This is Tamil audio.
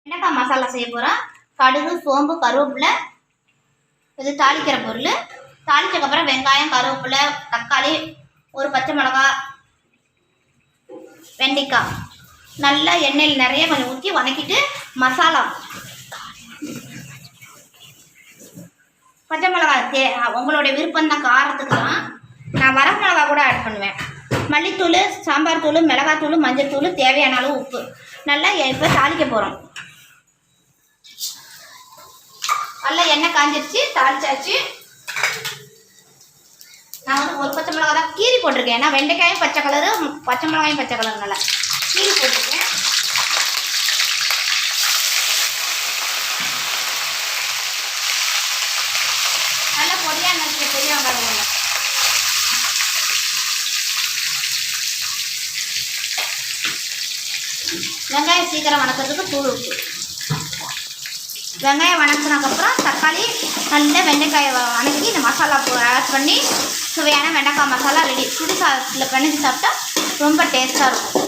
வெண்டைக்காய் மசாலா செய்ய போகிறோம். கடுகு, சோம்பு, கருவேப்பிலை, இது தாளிக்கிற பொருள். தாளிச்சதுக்கப்புறம் வெங்காயம், கருவேப்பிலை, தக்காளி, ஒரு பச்சை மிளகா, வெண்டைக்காய் நல்லா எண்ணெயில் நிறைய கொஞ்சம் ஊற்றி வதக்கிட்டு மசாலா பச்சை மிளகாய் உங்களுடைய விருப்பம் தான், காரத்துக்கு தான். நான் வர மிளகா கூட ஆட் பண்ணுவேன். மல்லித்தூள், சாம்பார் தூள், மிளகாத்தூள், மஞ்சள் தூள், தேவையான அளவு உப்பு. நல்லா இப்போ தாளிக்க போகிறோம். நல்லா எண்ணெய் காஞ்சிருச்சு, தாளிச்சாச்சு. நான் வந்து ஒரு பச்சை மிளகா தான் கீரி போட்டிருக்கேன். ஏன்னா வெண்டைக்காயும் பச்சை கலரு, பச்சை மிளகாயும் பச்சை கலர், நல்லா கீரி போட்டிருக்கேன். நல்லா பொடியாக நறுக்கிய பெரிய வெங்காயம். வெங்காயம் சீக்கிரம் வணக்கிறதுக்கு தூள் உப்பு. வெங்காயம் வணக்கினதுக்கப்புறம் தக்காளி, நல்லா வெண்டைக்காயை வணக்கி இந்த மசாலா ஆட் பண்ணி சுவையான வெண்டைக்காய் மசாலா ரெடி. சுடு சாதத்தில் பிணைஞ்சு சாப்பிட்டா ரொம்ப டேஸ்ட்டாக இருக்கும்.